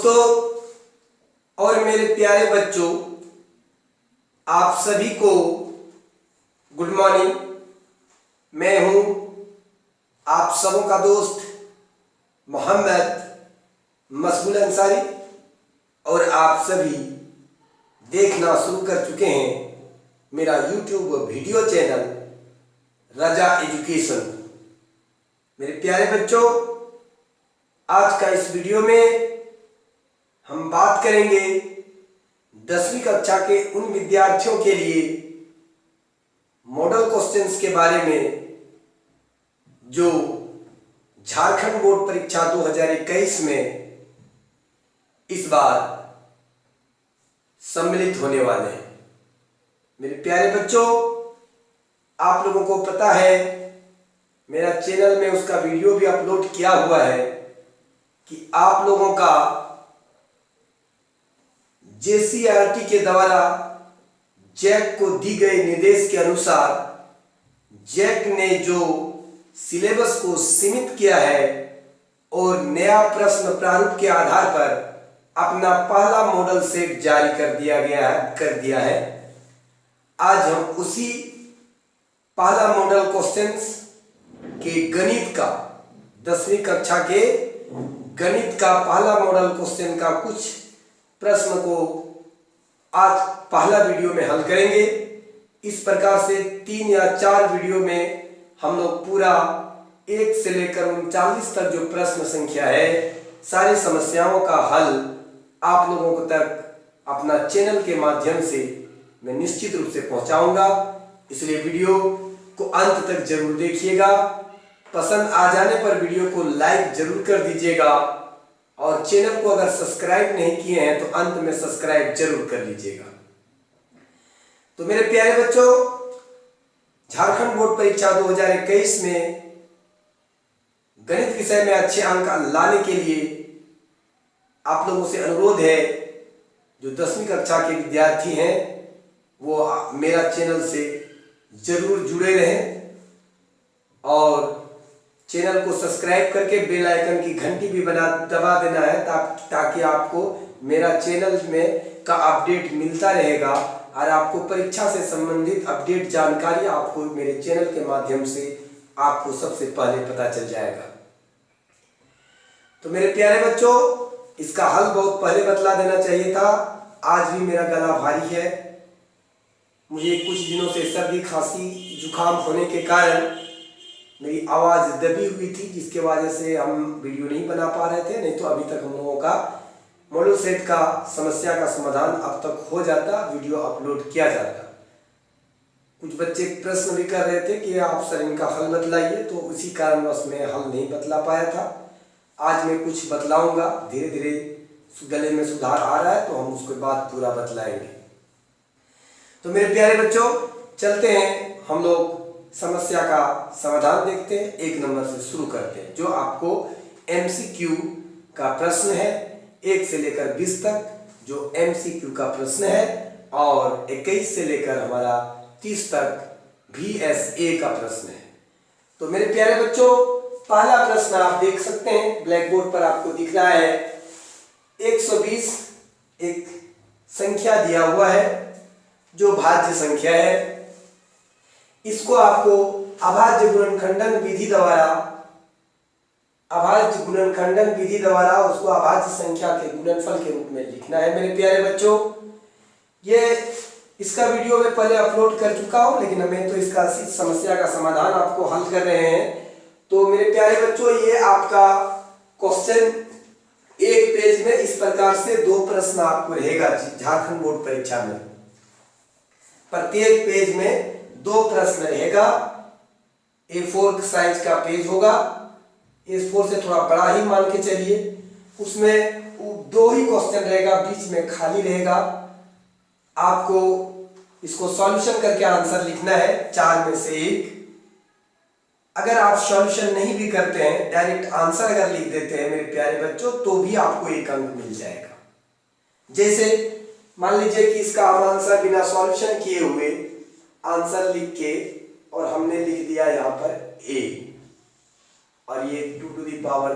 दोस्तों और मेरे प्यारे बच्चों, आप सभी को गुड मॉर्निंग। मैं हूं आप सबों का दोस्त मोहम्मद मसबूल अंसारी और आप सभी देखना शुरू कर चुके हैं मेरा यूट्यूब वीडियो चैनल रजा एजुकेशन। मेरे प्यारे बच्चों, आज का इस वीडियो में हम बात करेंगे 10वीं कक्षा के उन विद्यार्थियों के लिए मॉडल क्वेश्चंस के बारे में जो झारखंड बोर्ड परीक्षा 2021 में इस बार सम्मिलित होने वाले हैं। मेरे प्यारे बच्चों, आप लोगों को पता है मेरा चैनल में उसका वीडियो भी अपलोड किया हुआ है कि आप लोगों का JCERT के द्वारा जैक को दी गए निर्देश के अनुसार जैक ने जो सिलेबस को सीमित किया है और नया प्रश्न प्रारूप के आधार पर अपना पहला मॉडल सेट जारी कर दिया है। आज हम उसी पहला मॉडल क्वेश्चंस के गणित का 10वीं कक्षा के गणित का पहला मॉडल क्वेश्चन का कुछ प्रश्न को आज पहला वीडियो में हल करेंगे। इस प्रकार से 3 या 4 वीडियो में हम लोग पूरा 1 से लेकर 39 तक जो प्रश्न संख्या है सारी समस्याओं का हल आप लोगों को तक अपना चैनल के माध्यम से मैं निश्चित रूप से पहुंचाऊंगा। इसलिए वीडियो को अंत तक जरूर देखिएगा। पसंद आ जाने पर वीडियो को लाइक जरूर कर दीजिएगा और चैनल को अगर सब्सक्राइब नहीं किए हैं तो अंत में सब्सक्राइब जरूर कर लीजिएगा। तो मेरे प्यारे बच्चों, झारखंड बोर्ड परीक्षा 2021 में गणित विषय में अच्छे अंक लाने के लिए आप लोगों से अनुरोध है, जो 10वीं कक्षा के विद्यार्थी हैं वो मेरा चैनल से जरूर जुड़े रहें और चैनल को सब्सक्राइब करके बेल आइकन की घंटी भी दबा देना है ताकि आपको मेरा चैनल में का अपडेट मिलता रहेगा और आपको परीक्षा से संबंधित अपडेट जानकारी आपको मेरे चैनल के माध्यम से आपको सबसे पहले पता चल जाएगा। तो मेरे प्यारे बच्चों, इसका हल बहुत पहले बतला देना चाहिए था। आज भी मेरा गला भारी है। मुझे कुछ दिनों से सर्दी खांसी जुकाम होने के कारण मेरी आवाज़ दबी हुई थी, जिसके वजह से हम वीडियो नहीं बना पा रहे थे। नहीं तो अभी तक हम लोगों का मॉडल सेट का समस्या का समाधान अब तक हो जाता, वीडियो अपलोड किया जाता। कुछ बच्चे प्रश्न भी कर रहे थे कि आप सर इनका हल बतलाइए, तो उसी कारणवश मैं हल नहीं बतला पाया था। आज मैं कुछ बतलाऊंगा, धीरे धीरे गले में सुधार आ रहा है तो हम उसके बाद पूरा बतलाएंगे। तो मेरे प्यारे बच्चों, चलते हैं हम लोग समस्या का समाधान देखते हैं। 1 नंबर से शुरू करते हैं, जो आपको MCQ का प्रश्न है 1 से लेकर 20 तक जो MCQ का प्रश्न है और 21 से लेकर हमारा 30 तक VSA का प्रश्न है। तो मेरे प्यारे बच्चों, पहला प्रश्न आप देख सकते हैं, ब्लैक बोर्ड पर आपको दिख रहा है। 120 एक संख्या दिया हुआ है जो भाज्य संख्या है। इसको आपको अभाज्य गुणनखंडन विधि द्वारा उसको अभाज्य संख्या के गुणनफल के रूप में लिखना है। मेरे प्यारे बच्चों, ये इसका वीडियो मैं पहले अपलोड कर चुका हूं, लेकिन मैं तो इसका समस्या का समाधान आपको हल कर रहे हैं। तो मेरे प्यारे बच्चों, ये आपका क्वेश्चन 1 पेज में इस प्रकार से 2 प्रश्न आपको रहेगा झारखंड बोर्ड परीक्षा में। प्रत्येक पेज में 2 प्रश्न रहेगा। A4 साइज का पेज होगा, A4 से थोड़ा बड़ा ही मान के चलिए। उसमें 2 ही क्वेश्चन रहेगा, बीच में खाली रहेगा। आपको इसको सॉल्यूशन करके आंसर लिखना है 4 में से 1। अगर आप सॉल्यूशन नहीं भी करते हैं, डायरेक्ट आंसर अगर लिख देते हैं मेरे प्यारे बच्चों, तो भी आपको 1 अंक मिल जाएगा। जैसे मान लीजिए कि इसका हम आंसर बिना सॉल्यूशन किए हुए आंसर लिख के और हमने लिख दिया यहाँ पर A और ये 2 to the power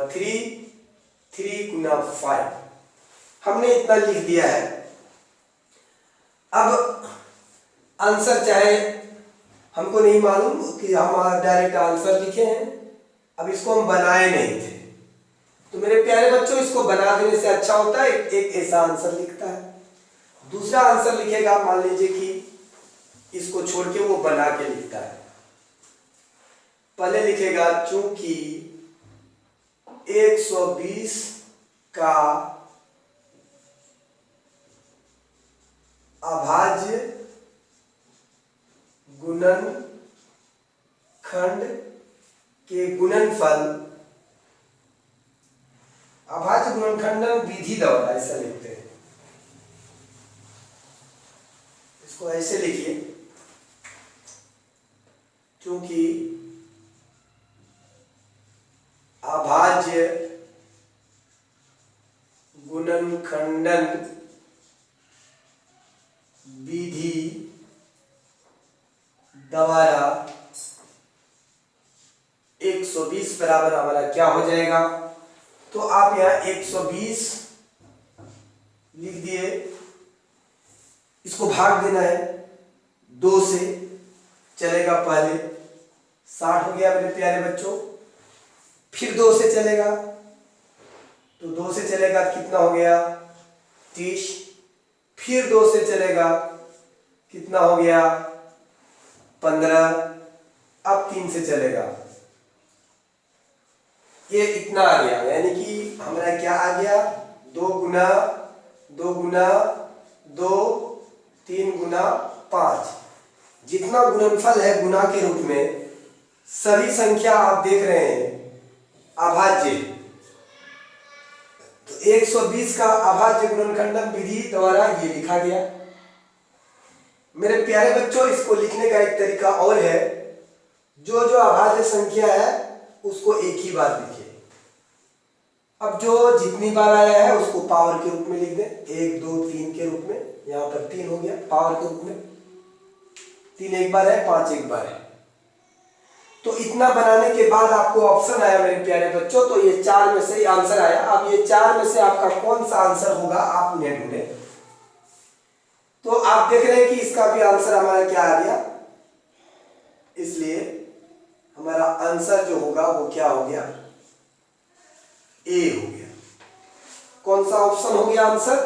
3 गुना 5 हमने इतना लिख दिया है। अब आंसर चाहे हमको नहीं मालूम कि हम डायरेक्ट आंसर लिखे हैं, अब इसको हम बनाए नहीं थे, तो मेरे प्यारे बच्चों इसको बना देने से अच्छा होता है एक ऐसा आंसर लिखता है। दूसरा आंसर लिखेगा, मान लीजिए कि इसको छोड़ के वो बना के लिखता है। पहले लिखेगा चूंकि 120 का अभाज्य गुणनखंड के गुणनफल अभाज्य गुणनखंडन विधि द्वारा, ऐसा लिखते हैं, इसको ऐसे लिखिए, क्योंकि अभाज्य गुणनखंडन विधि द्वारा 120 बराबर हमारा क्या हो जाएगा, तो आप यहां 120 लिख दिए, इसको भाग देना है 2 से, चलेगा पहले 60 हो गया मेरे प्यारे बच्चों, फिर 2 से चलेगा, तो 2 से चलेगा कितना हो गया 30, फिर 2 से चलेगा कितना हो गया 15, अब 3 से चलेगा, ये इतना आ गया, यानी कि हमारा क्या आ गया 2 गुना 2 गुना 2 3 गुना 5, जितना गुणनफल है गुना के रूप में, सभी संख्या आप देख रहे हैं अभाज्य, तो 120 का अभाज्य गुणनखंडन विधि द्वारा ये लिखा गया। मेरे प्यारे बच्चों इसको लिखने का एक तरीका और है, जो अभाज्य संख्या है उसको एक ही बार लिखिए, अब जो जितनी बार आया है उसको पावर के रूप में लिख दें, 1 2 3 के रूप में, यहाँ पर 3 हो गया पावर के रूप में, 3 एक बार है, 5 एक बार है, तो इतना बनाने के बाद आपको ऑप्शन आया मेरे प्यारे बच्चों, तो ये 4 में से आंसर आया। अब ये 4 में से आपका कौन सा आंसर होगा आप उन्हें ढूंढें, तो आप देख रहे हैं कि इसका भी आंसर हमारा क्या आ गया, इसलिए हमारा आंसर जो होगा वो क्या हो गया ए हो गया। कौन सा ऑप्शन हो गया आंसर,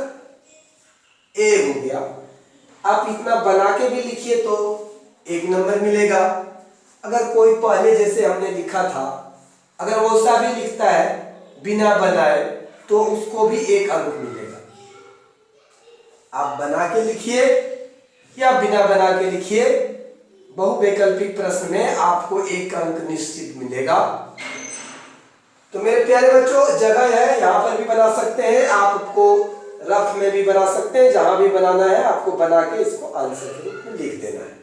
ए हो गया। आप इतना बना के भी लिखिए तो 1 नंबर मिलेगा, अगर कोई पहले जैसे हमने लिखा था अगर वो सा भी लिखता है बिना बनाए तो उसको भी 1 अंक मिलेगा। आप बना के लिखिए या बिना बना के लिखिए, बहुवैकल्पिक प्रश्न में आपको 1 अंक निश्चित मिलेगा। तो मेरे प्यारे बच्चों जगह है, यहाँ पर भी बना सकते हैं, आपको रफ में भी बना सकते हैं, जहां भी बनाना है आपको बना के इसको आंसर के रूप में लिख देना है।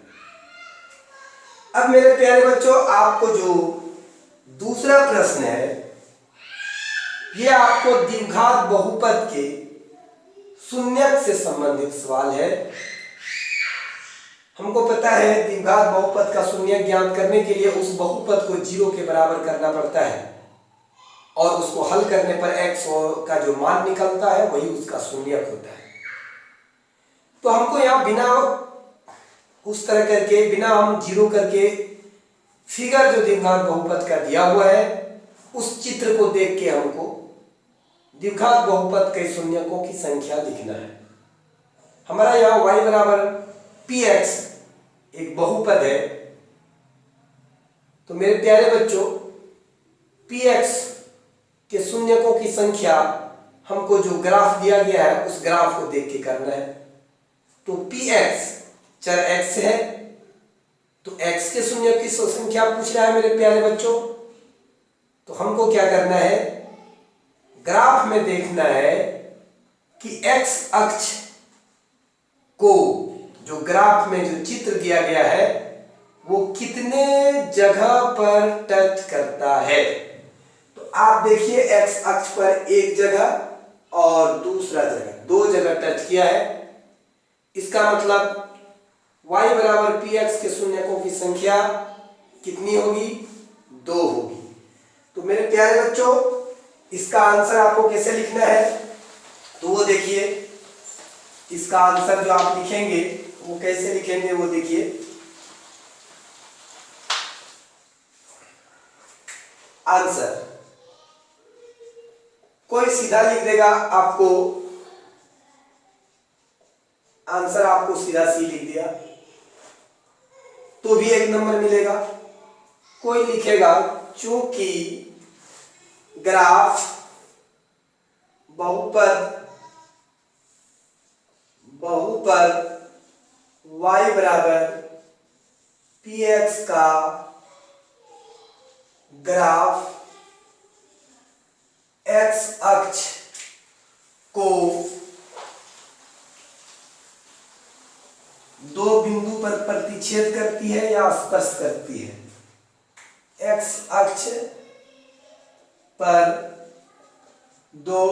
अब मेरे प्यारे बच्चों आपको जो दूसरा प्रश्न है, ये आपको द्विघात बहुपद के शून्यक से संबंधित सवाल है। हमको पता है द्विघात बहुपद का शून्यक ज्ञात करने के लिए उस बहुपद को 0 के बराबर करना पड़ता है और उसको हल करने पर x का जो मान निकलता है वही उसका शून्यक होता है। तो हमको यहाँ बिना उस तरह करके, बिना हम 0 करके फिगर जो द्विघात बहुपद का दिया हुआ है उस चित्र को देख के हमको द्विघात बहुपद के शून्यकों की संख्या लिखना है। हमारा यहाँ y बराबर px एक बहुपद है, तो मेरे प्यारे बच्चों px के शून्यकों की संख्या हमको जो ग्राफ दिया गया है उस ग्राफ को देख के करना है। तो px चर x है, तो x के शून्यक की संख्या पूछ रहा है मेरे प्यारे बच्चों, तो हमको क्या करना है, ग्राफ में देखना है कि x अक्ष को, जो ग्राफ में जो चित्र दिया गया है वो कितने जगह पर टच करता है। तो आप देखिए x अक्ष पर एक जगह और दूसरा जगह, 2 जगह टच किया है। इसका मतलब y बराबर px के शून्यकों की संख्या कितनी होगी, 2 होगी। तो मेरे प्यारे बच्चों इसका आंसर आपको कैसे लिखना है, तो वो देखिए, इसका आंसर जो आप लिखेंगे वो कैसे लिखेंगे वो देखिए। आंसर कोई सीधा लिख देगा आपको, आंसर आपको सीधा सी लिख दिया तो भी 1 नंबर मिलेगा। कोई लिखेगा चूंकि ग्राफ बहुपद y बराबर px का ग्राफ x अक्ष को दो बिंदु पर प्रतिच्छेद करती है या स्पर्श करती है। x अक्ष पर दो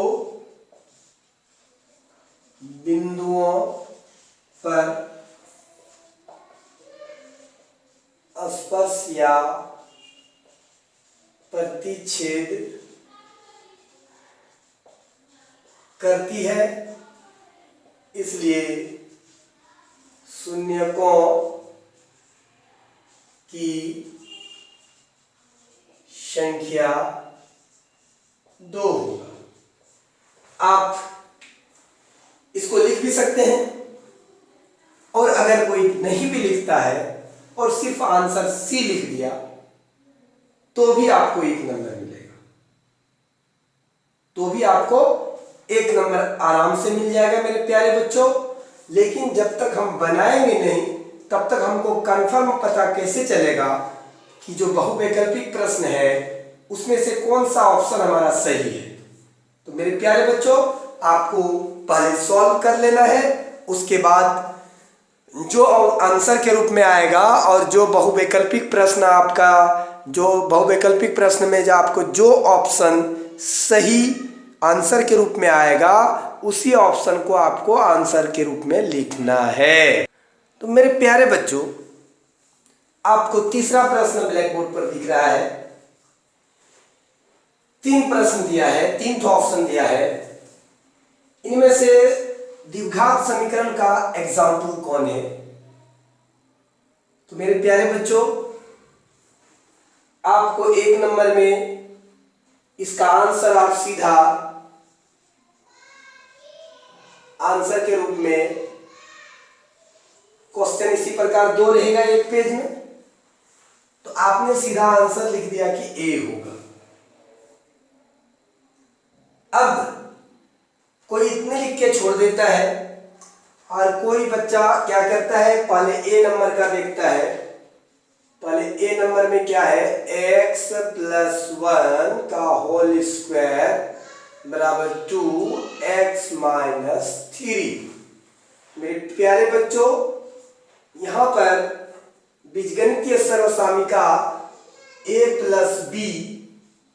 बिंदुओं पर स्पर्श या प्रतिच्छेद करती है, इसलिए शून्यकों की संख्या 2 होगा। आप इसको लिख भी सकते हैं, और अगर कोई नहीं भी लिखता है और सिर्फ आंसर सी लिख दिया तो भी आपको 1 नंबर मिलेगा, तो भी आपको 1 नंबर आराम से मिल जाएगा मेरे प्यारे बच्चों। लेकिन जब तक हम बनाएंगे नहीं तब तक हमको कंफर्म पता कैसे चलेगा कि जो बहुवैकल्पिक प्रश्न है उसमें से कौन सा ऑप्शन हमारा सही है। तो मेरे प्यारे बच्चों, आपको पहले सॉल्व कर लेना है, उसके बाद जो आंसर के रूप में आएगा और जो बहुवैकल्पिक प्रश्न आपका, जो बहुवैकल्पिक प्रश्न में जो आपको जो ऑप्शन सही आंसर के रूप में आएगा उसी ऑप्शन को आपको आंसर के रूप में लिखना है। तो मेरे प्यारे बच्चों, आपको तीसरा प्रश्न ब्लैक बोर्ड पर दिख रहा है। 3 प्रश्न दिया है, 3 ऑप्शन दिया है। इनमें से द्विघात समीकरण का एग्जाम्पल कौन है? तो मेरे प्यारे बच्चों, आपको 1 नंबर में इसका आंसर आप सीधा आंसर के रूप में, क्वेश्चन इसी प्रकार 2 रहेगा एक पेज में, तो आपने सीधा आंसर लिख दिया कि ए होगा। अब कोई इतने लिख के छोड़ देता है और कोई बच्चा क्या करता है, पहले ए नंबर का देखता है। पहले ए नंबर में क्या है, x + 1 का होल स्क्वायर बराबर 2x - 3। मेरे प्यारे बच्चों, यहां पर बीजगणितीय सर्वसामिका a + b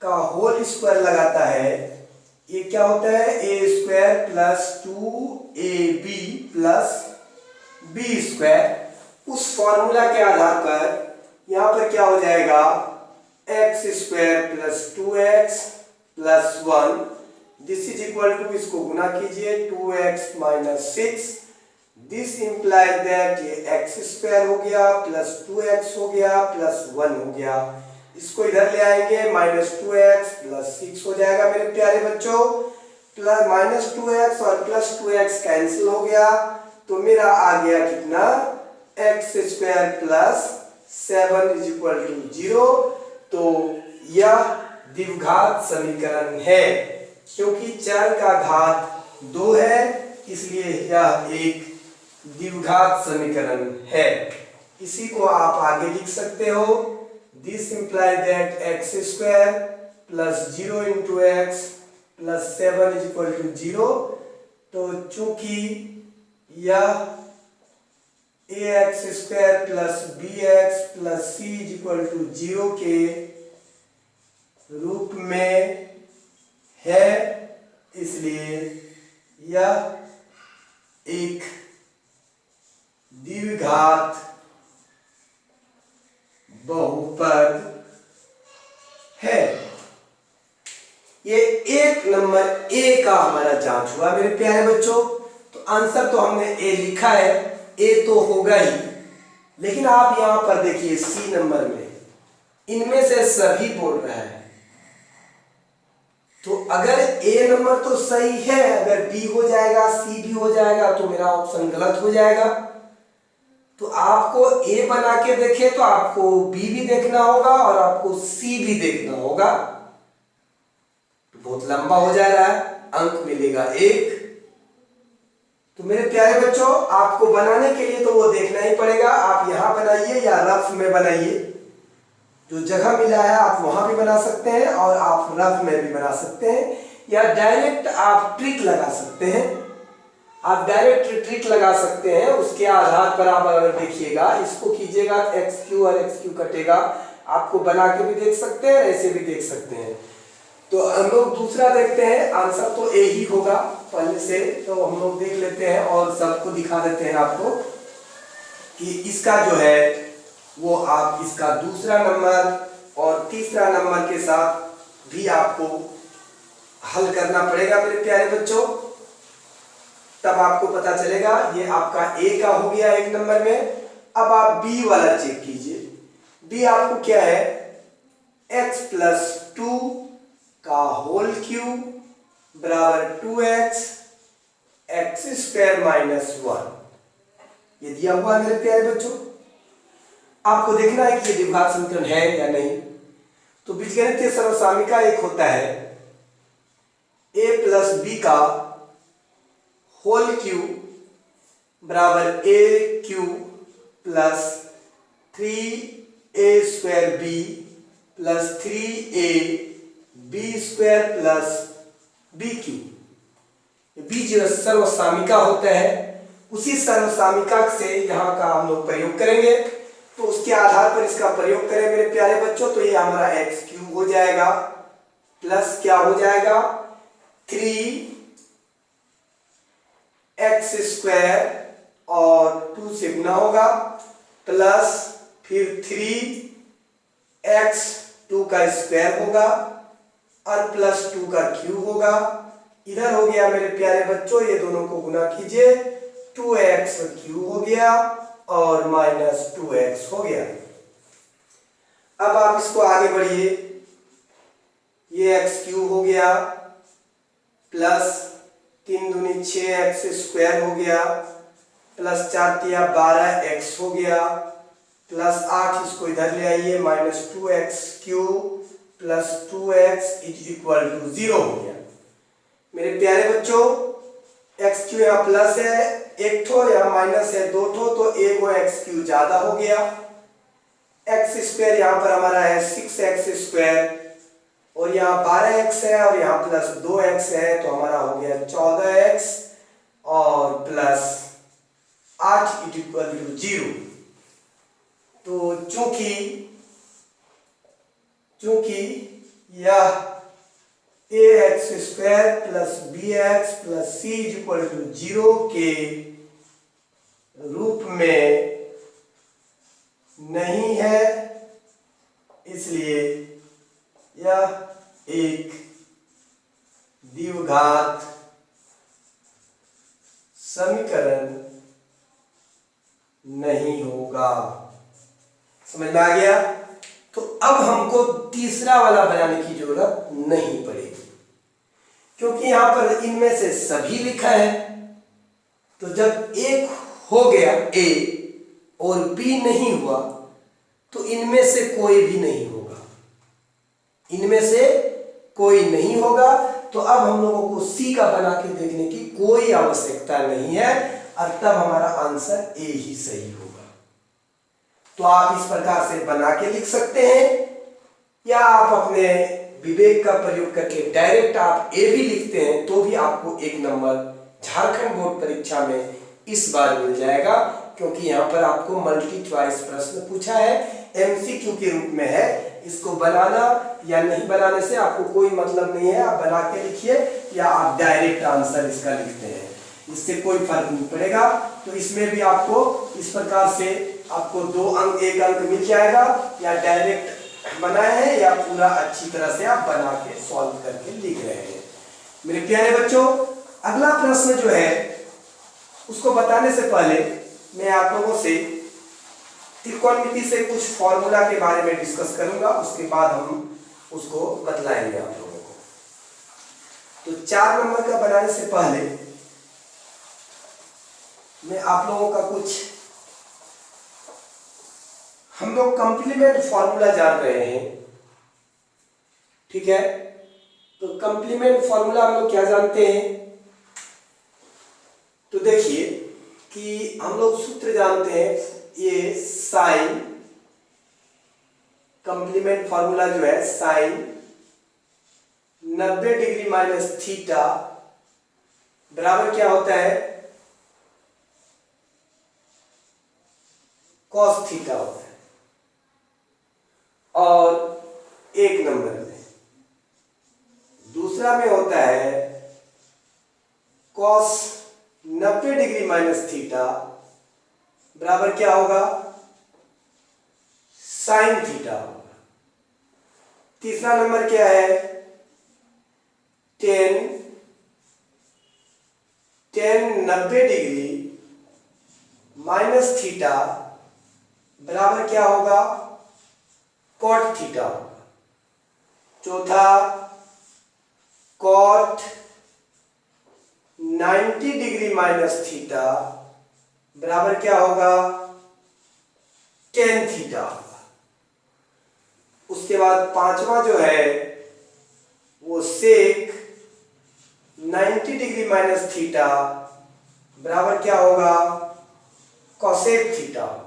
का होल स्क्वायर लगाता है। ये क्या होता है, a² + 2ab + b²। उस फॉर्मूला के आधार पर यहां पर क्या हो जाएगा, x² + 2x + 1, this is equal to, इसको गुना कीजिए, 2x - 6। दिस इंप्लाइज दैट ये x² हो गया प्लस 2x हो गया प्लस 1 हो गया। इसको इधर ले आएंगे, -2x + 6 हो जाएगा मेरे प्यारे बच्चों। प्लस -2x और +2x कैंसिल हो गया, तो मेरा आ गया कितना, x² + 7 = 0। तो यह द्विघात समीकरण है, क्योंकि चर का घात 2 है, इसलिए यह एक द्विघात समीकरण है। इसी को आप आगे लिख सकते हो, this implies that x² + 0 × x + 7 = 0। तो चूंकि यह ax² + bx + c = 0 के रूप में है, इसलिए यह एक द्विघात बहुपद है। ये 1 नंबर ए का हमारा जांच हुआ मेरे प्यारे बच्चों। तो आंसर तो हमने ए लिखा है, ए तो होगा ही, लेकिन आप यहां पर देखिए सी नंबर में इनमें से सभी बोल रहा है। तो अगर ए नंबर तो सही है, अगर बी हो जाएगा सी भी हो जाएगा तो मेरा ऑप्शन गलत हो जाएगा। तो आपको ए बना के देखे तो आपको बी भी देखना होगा और आपको सी भी देखना होगा। तो बहुत लंबा हो जा रहा है, अंक मिलेगा 1। तो मेरे प्यारे बच्चों, आपको बनाने के लिए तो वो देखना ही पड़ेगा। आप यहां बनाइए या रफ में बनाइए, जो जगह मिला है आप वहां भी बना सकते हैं और आप रफ में भी बना सकते हैं, या डायरेक्ट आप ट्रिक लगा सकते हैं। आप डायरेक्ट ट्रिक लगा सकते हैं, उसके आधार पर आप अगर देखिएगा, इसको कीजिएगा एक्स क्यू और एक्स क्यू कटेगा। आपको बना के भी देख सकते हैं, ऐसे भी देख सकते हैं। तो हम लोग दूसरा देखते हैं, आंसर तो ए ही होगा पहले से, तो हम लोग देख लेते हैं और सबको दिखा देते हैं आपको कि इसका जो है वो आप इसका दूसरा नंबर और तीसरा नंबर के साथ भी आपको हल करना पड़ेगा मेरे प्यारे बच्चों, तब आपको पता चलेगा। ये आपका ए का हो गया 1 नंबर में। अब आप बी वाला चेक कीजिए। बी आपको क्या है, x प्लस 2 का होल क्यूब बराबर 2x एक्स स्क्वायर माइनस 1, ये दिया हुआ है मेरे प्यारे बच्चों। आपको देखना है कि ये द्विघात समीकरण है या नहीं। तो बीजगणितीय सर्वसामिका एक होता है a प्लस बी का होल क्यूब बराबर a cube plus 3a square b plus 3a b square plus b cube. b जो सर्वसामिका होता है, उसी सर्वसामिका से यहाँ का हम लोग प्रयोग करेंगे। तो उसके आधार पर इसका प्रयोग करें मेरे प्यारे बच्चों, तो ये हमारा एक्स क्यूब हो जाएगा प्लस क्या हो जाएगा 3x स्क्वायर और 2 से गुना होगा प्लस फिर 3x 2 का स्क्वायर होगा और प्लस 2 का क्यूब होगा। इधर हो गया मेरे प्यारे बच्चों, ये दोनों को गुना कीजिए, 2x क्यूब हो गया और माइनस 2x हो गया। अब आप इसको आगे बढ़िए, ये x क्यूब हो गया प्लस 3 दूनी 6x स्क्वायर हो गया प्लस 4 तिया 12x हो गया प्लस 8, इसको इधर ले आइए, minus 2x cube plus 2x is equal to 0 हो गया। मेरे प्यारे बच्चों, x क्यू यहाँ प्लस है 1 ठो, यहाँ माइनस है 2 ठो, तो एक वो x क्यू ज्यादा हो गया। x स्क्वायर यहाँ पर हमारा है 6x स्क्वायर और यहाँ 12x है और यहाँ प्लस 2x है, तो हमारा हो गया 14x और प्लस 8 इक्वल टू 0। तो चूंकि यह ax square plus bx plus c equal to 0 के रूप में नहीं है, इसलिए यह एक द्विघात समीकरण नहीं होगा। समझ में आ गया? तो अब हमको तीसरा वाला बनाने की जरूरत नहीं पड़ेगी, क्योंकि यहां पर इनमें से सभी लिखा है। तो जब एक हो गया ए और बी नहीं हुआ, तो इनमें से कोई भी नहीं होगा, इनमें से कोई नहीं होगा। तो अब हम लोगों को सी का बना के देखने की कोई आवश्यकता नहीं है और तब हमारा आंसर ए ही सही होगा। तो आप इस प्रकार से बना के लिख सकते हैं, या आप अपने विवेक का प्रयोग करके डायरेक्ट आप ए भी लिखते हैं तो भी आपको 1 नंबर झारखंड बोर्ड परीक्षा में इस बार मिल जाएगा, क्योंकि यहाँ पर आपको मल्टी चॉइस प्रश्न पूछा है, एमसीक्यू के रूप में है। इसको बनाना या नहीं बनाने से आपको कोई मतलब नहीं है, आप बना के लिखिए या आप डायरेक्ट आंसर इसका लिखते हैं, इससे कोई फर्क नहीं पड़ेगा। तो इसमें भी आपको इस प्रकार से आपको 2 अंक 1 अंक मिल जाएगा, या डायरेक्ट बनाए हैं या पूरा अच्छी तरह से आप बना के सॉल्व करके लिख रहे हैं। मेरे प्यारे बच्चों, अगला प्रश्न जो है उसको बताने से पहले मैं आप लोगों से त्रिकोणमिति से कुछ फॉर्मूला के बारे में डिस्कस करूंगा, उसके बाद हम उसको बतलाएंगे आप लोगों को। तो 4 नंबर का बनाने से पहले मैं आप लोगों का कुछ, हम लोग कंप्लीमेंट फॉर्मूला जान रहे हैं, ठीक है। तो कंप्लीमेंट फॉर्मूला हम लोग क्या जानते हैं, तो देखिए कि हम लोग सूत्र जानते हैं, ये साइन, कंप्लीमेंट फॉर्मूला जो है साइन 90 डिग्री माइनस थीटा बराबर क्या होता है, कॉस थीटा होता है। और 1 नंबर में, दूसरा में होता है कॉस 90 डिग्री माइनस थीटा बराबर क्या होगा, साइन थीटा होगा। तीसरा नंबर क्या है, टेन 90 डिग्री माइनस थीटा बराबर क्या होगा, कॉट थीटा होगा। चौथा कॉट 90 डिग्री माइनस थीटा बराबर क्या होगा, टेन थीटा होगा। उसके बाद पांचवा जो है वो सेक 90 डिग्री माइनस थीटा बराबर क्या होगा, कॉसेक थीटा होगा।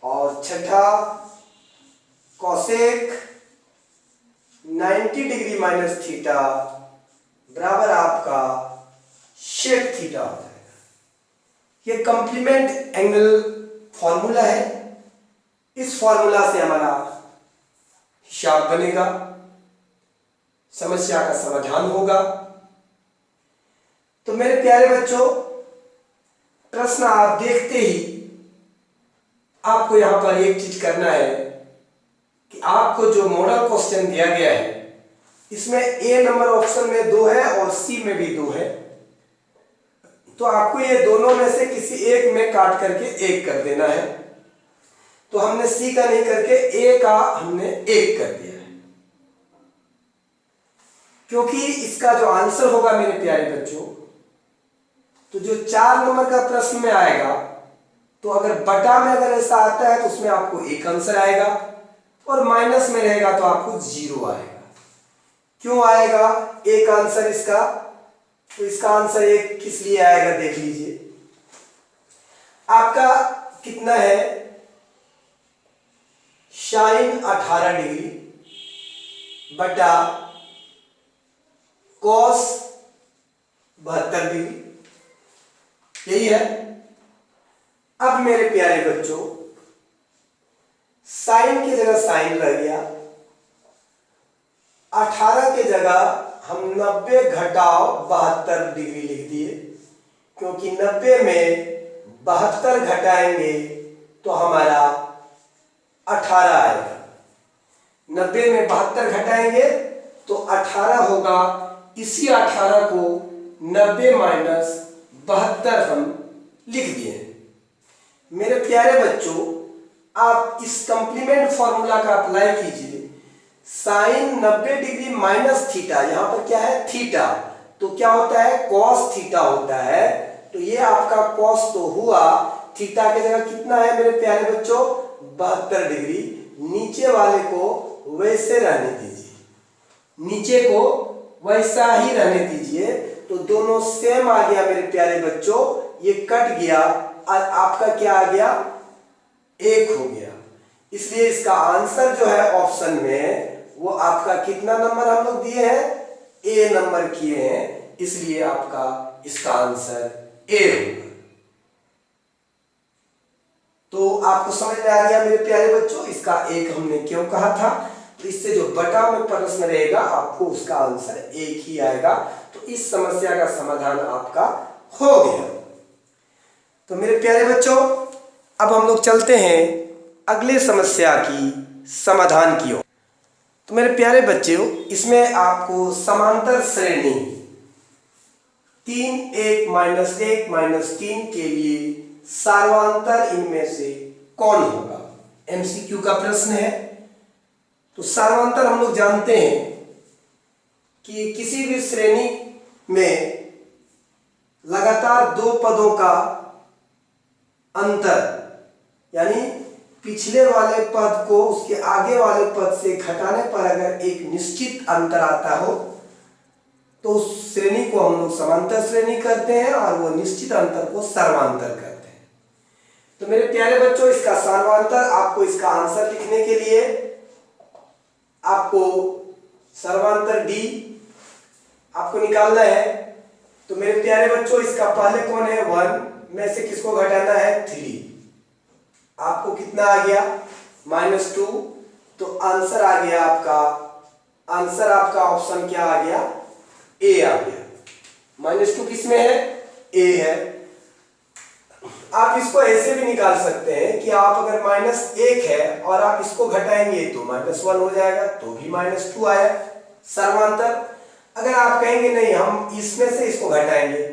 और छठा कॉसेक 90 डिग्री माइनस थीटा बराबर आपका शेक थीटा हो जाएगा। ये कंप्लीमेंट एंगल फॉर्मूला है। इस फॉर्मूला से हमारा हिसाब बनेगा, समस्या का समाधान होगा। तो मेरे प्यारे बच्चों, प्रश्न आप देखते ही आपको यहां पर एक चीज करना है कि आपको जो मॉडल क्वेश्चन दिया गया है इसमें ए नंबर ऑप्शन में 2 है और सी में भी 2 है, तो आपको ये दोनों में से किसी एक में काट करके 1 कर देना है। तो हमने सी का नहीं करके ए का हमने 1 कर दिया है, क्योंकि इसका जो आंसर होगा मेरे प्यारे बच्चों, तो जो 4 नंबर का प्रश्न में आएगा, तो अगर बटा में अगर ऐसा आता है तो उसमें आपको 1 आंसर आएगा, और माइनस में रहेगा तो आपको 0 आएगा। क्यों आएगा 1 आंसर इसका, तो इसका आंसर 1 किस लिए आएगा देख लीजिए। आपका कितना है, साइन 18 डिग्री बटा कॉस 72 डिग्री, यही है। अब मेरे प्यारे बच्चों, साइन की जगह साइन रह गया, 18 की जगह हम 90 घटाओ 72 डिग्री लिख दिए, क्योंकि 90 में 72 घटाएंगे तो हमारा 18 आएगा। 90 में 72 घटाएंगे तो 18 होगा। इसी 18 को 90 माइनस 72 हम लिख दिए। मेरे प्यारे बच्चों, आप इस कंप्लीमेंट फॉर्मूला का अप्लाई कीजिए। साइन 90 डिग्री माइनस थीटा, यहां पर क्या है थीटा, तो क्या होता है कॉस थीटा होता है। तो ये आपका कॉस तो हुआ, थीटा की जगह कितना है मेरे प्यारे बच्चों 72 डिग्री। नीचे वाले को वैसे रहने दीजिए, नीचे को वैसा ही रहने दीजिए, तो दोनों सेम आ गया मेरे प्यारे बच्चों। ये कट गया और आपका क्या आ गया 1 हो गया। इसलिए इसका आंसर जो है ऑप्शन में वो आपका कितना नंबर हम लोग दिए हैं, ए नंबर किए हैं, इसलिए आपका इसका आंसर ए होगा। तो आपको समझ में आ गया मेरे प्यारे बच्चों, इसका 1 हमने क्यों कहा था। तो इससे जो बटा में प्रश्न रहेगा आपको उसका आंसर 1 ही आएगा। तो इस समस्या का समाधान आपका हो गया। तो मेरे प्यारे बच्चों, अब हम लोग चलते हैं अगले समस्या की समाधान की ओर। तो मेरे प्यारे बच्चों, इसमें आपको समांतर श्रेणी 3 1 माइनस 1 माइनस 3 के लिए सार्वंतर इनमें से कौन होगा, एमसीक्यू का प्रश्न है। तो सार्वंतर हम लोग जानते हैं कि किसी भी श्रेणी में लगातार दो पदों का अंतर, यानी पिछले वाले पद को उसके आगे वाले पद से घटाने पर अगर एक निश्चित अंतर आता हो तो उस श्रेणी को हम लोग समांतर श्रेणी करते हैं और वो निश्चित अंतर को सर्वांतर करते हैं। तो मेरे प्यारे बच्चों, इसका सर्वांतर, आपको इसका आंसर लिखने के लिए आपको सर्वांतर डी आपको निकालना है। तो मेरे प्यारे बच्चों, इसका पहले कौन है, 1 में से किसको घटाना है, 3। आपको कितना आ गया, -2। तो आंसर आ गया आपका, आंसर आपका ऑप्शन क्या आ गया, ए आ गया। -2 किसमें है, ए है। आप इसको ऐसे भी निकाल सकते हैं कि आप अगर -1 है और आप इसको घटाएंगे तो -1 हो जाएगा, तो भी -2 आया सर्वांतर। अगर आप कहेंगे नहीं हम इसमें से इसको घटाएंगे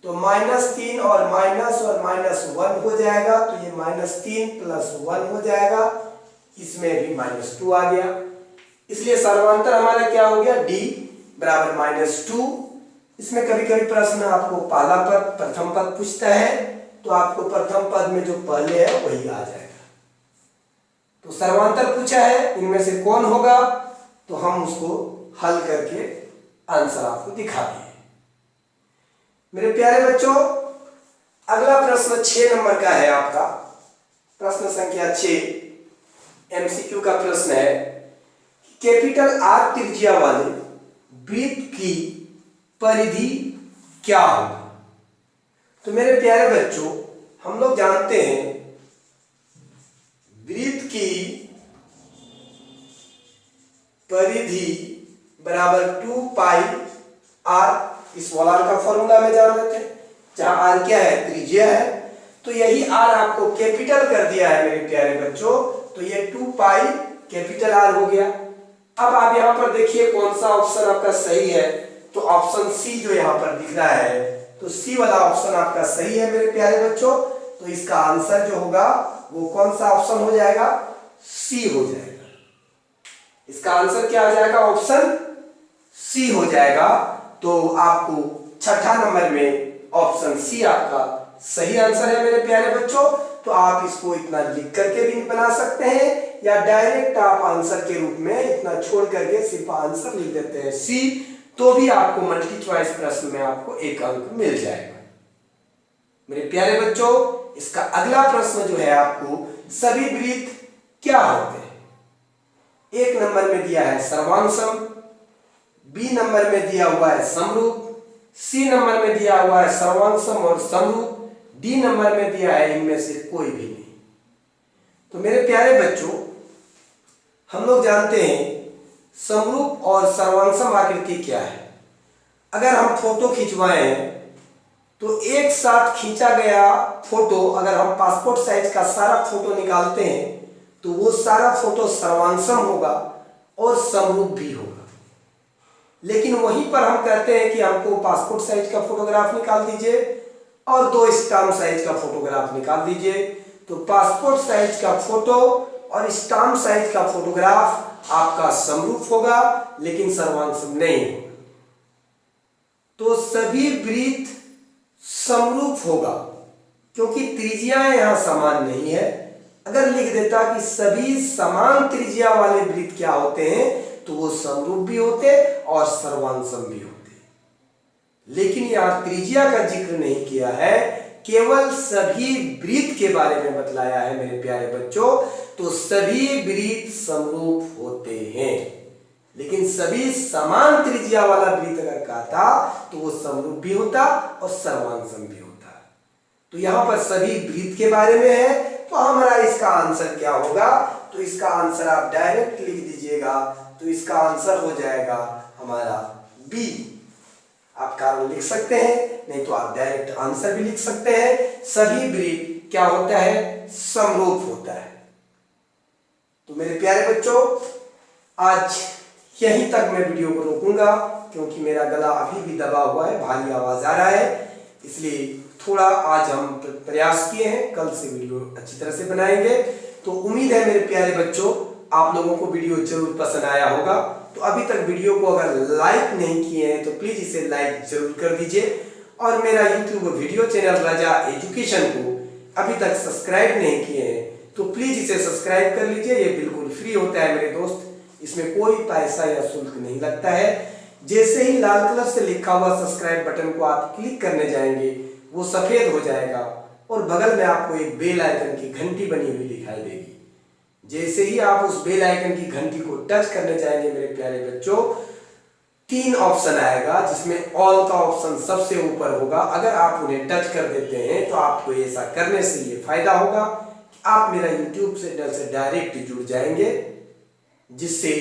तो -3 और -1 हो जाएगा, तो ये -3 + 1 हो जाएगा, इसमें भी -2 आ गया। इसलिए सर्वांतर हमारा क्या हो गया, D बराबर -2। इसमें कभी कभी प्रश्न आपको पहला पद प्रथम पद पूछता है, तो आपको प्रथम पद में जो पहले है वही आ जाएगा। तो सर्वांतर पूछा है, इनमें से कौन होगा, तो हम उसको हल करके आंसर आपको दिखा दिए। मेरे प्यारे बच्चों, अगला प्रश्न 6 नंबर का है आपका, प्रश्न संख्या 6 एमसीक्यू का प्रश्न है। कैपिटल R त्रिज्या वाले वृत्त की परिधि क्या होगी। तो मेरे प्यारे बच्चों, हम लोग जानते हैं वृत्त की परिधि बराबर 2 पाई r, इस वाला का फॉर्मूला में जान लेते हैं, जहां r क्या है, त्रिज्या है। तो यही r आपको कैपिटल कर दिया है मेरे प्यारे बच्चों, तो ये 2 पाई कैपिटल R हो गया। अब आप यहां पर देखिए कौन सा ऑप्शन आपका सही है, तो ऑप्शन सी जो यहां पर दिख रहा है, तो सी वाला ऑप्शन आपका सही है मेरे प्यारे बच्चों। तो इसका आंसर जो होगा वो कौन सा ऑप्शन हो जाएगा, सी हो जाएगा। इसका आंसर क्या आ जाएगा, ऑप्शन सी हो जाएगा। तो आपको छठा नंबर में ऑप्शन सी आपका सही आंसर है मेरे प्यारे बच्चों। तो आप इसको इतना लिख करके भी बना सकते हैं, या डायरेक्ट आप आंसर के रूप में इतना छोड़ करके सिर्फ आंसर लिख देते हैं सी, तो भी आपको मल्टी चॉइस प्रश्न में आपको 1 अंक मिल जाएगा। मेरे प्यारे बच्चों, इसका अगला प्रश्न जो है आपको, सभी वृत्त क्या होते हैं। 1 नंबर में दिया है सर्वांशम, बी नंबर में दिया हुआ है समरूप, सी नंबर में दिया हुआ है सर्वांशम और समरूप, डी नंबर में दिया है इनमें से कोई भी नहीं। तो मेरे प्यारे बच्चों, हम लोग जानते हैं समरूप और सर्वांशम आकृति क्या है। अगर हम फोटो खिंचवाए हैं तो एक साथ खींचा गया फोटो, अगर हम पासपोर्ट साइज का सारा फोटो निकालते हैं तो वो सारा फोटो सर्वांशम होगा और समरूप भी होगा। लेकिन वहीं पर हम कहते हैं कि हमको पासपोर्ट साइज का फोटोग्राफ निकाल दीजिए और 2 स्टाम्प साइज का फोटोग्राफ निकाल दीजिए, तो पासपोर्ट साइज का फोटो और स्टाम्प साइज का फोटोग्राफ आपका समरूप होगा, लेकिन सर्वांशम नहीं होगा। तो सभी वृत्त समरूप होगा, क्योंकि त्रिज्याएं यहां समान नहीं है। अगर लिख देता कि सभी समान त्रिज्या वाले वृत्त क्या होते हैं, तो वो समरूप भी होते और सर्वांशम भी होते। लेकिन यहां त्रिज्या का जिक्र नहीं किया है, केवल सभी वृत्त के बारे में बतलाया है मेरे प्यारे बच्चों। तो सभी वृत्त समरूप होते हैं, लेकिन सभी समान त्रिज्या वाला वृत्त अगर कहता तो वो समरूप भी होता और सर्वांशम भी होता। तो यहां पर सभी वृत्त के बारे में है, तो हमारा इसका आंसर क्या होगा, तो इसका आंसर आप डायरेक्ट लिख दीजिएगा, तो इसका आंसर हो जाएगा हमारा बी। आप कारण लिख सकते हैं, नहीं तो आप डायरेक्ट आंसर भी लिख सकते हैं। सभी वृत्त क्या होता है, समरूप होता है। तो मेरे प्यारे बच्चों, आज यहीं तक मैं वीडियो को रोकूंगा क्योंकि मेरा गला अभी भी दबा हुआ है, भारी आवाज आ रहा है, इसलिए थोड़ा आज हम प्रयास किए हैं, कल से वीडियो अच्छी तरह से बनाएंगे। तो उम्मीद है मेरे प्यारे बच्चों आप लोगों को वीडियो जरूर पसंद आया होगा। तो अभी तक वीडियो को अगर लाइक नहीं किए हैं तो प्लीज इसे लाइक जरूर कर दीजिए और मेरा यूट्यूब वीडियो चैनल राजा एजुकेशन को अभी तक सब्सक्राइब नहीं किए हैं तो प्लीज इसे सब्सक्राइब कर लीजिए। ये बिल्कुल फ्री होता है मेरे दोस्त, इसमें कोई पैसा या शुल्क नहीं लगता है। जैसे ही लाल कलर से लिखा हुआ सब्सक्राइब बटन को आप क्लिक करने जाएंगे वो सफेद हो जाएगा और बगल में आपको एक बेल आइकन की घंटी बनी हुई दिखाई देगी। जैसे ही आप उस बेल आइकन की घंटी को टच करने जाएंगे मेरे प्यारे बच्चों, 3 ऑप्शन आएगा जिसमें ऑल का ऑप्शन सबसे ऊपर होगा। अगर आप उन्हें टच कर देते हैं तो आपको ऐसा करने से ये फायदा होगा कि आप मेरा यूट्यूब चैनल से डायरेक्ट जुड़ जाएंगे, जिससे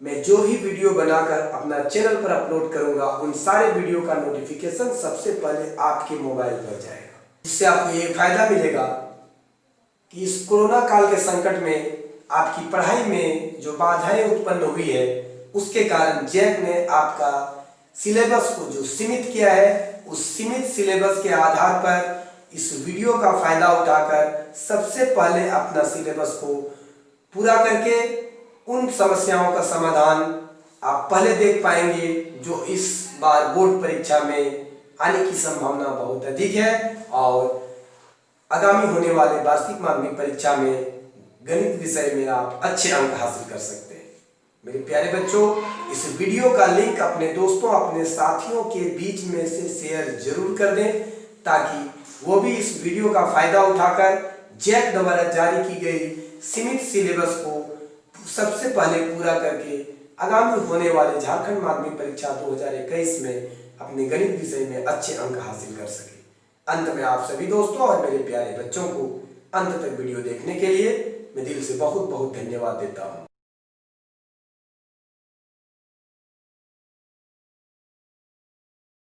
मैं जो भी वीडियो बनाकर अपना चैनल पर अपलोड करूंगा उन सारे वीडियो का नोटिफिकेशन सबसे पहले आपके मोबाइल पर जाएगा। इससे आपको ये फायदा मिलेगा कि इस कोरोना काल के संकट में आपकी पढ़ाई में जो बाधाएं उत्पन्न हुई है उसके कारण जैक ने आपका सिलेबस को जो सीमित किया है उस सीमित सिलेबस के आधार पर इस वीडियो का फायदा उठाकर सबसे पहले अपना सिलेबस को पूरा करके उन समस्याओं का समाधान आप पहले देख पाएंगे जो इस बार बोर्ड परीक्षा में आने की संभावना बहुत अधिक है और आगामी होने वाले वार्षिक माध्यमिक परीक्षा में गणित विषय में आप अच्छे अंक हासिल कर सकते हैं। मेरे प्यारे बच्चों, इस वीडियो का लिंक अपने दोस्तों अपने साथियों के बीच में से शेयर जरूर कर दें ताकि वो भी इस वीडियो का फायदा उठाकर जैक द्वारा जारी की गई सीमित सिलेबस को सबसे पहले पूरा करके आगामी होने वाले झारखंड माध्यमिक परीक्षा 2021 में अपने गणित विषय में अच्छे अंक हासिल कर सके। अंत में आप सभी दोस्तों और मेरे प्यारे बच्चों को अंत तक वीडियो देखने के लिए मैं दिल से बहुत बहुत धन्यवाद देता हूँ।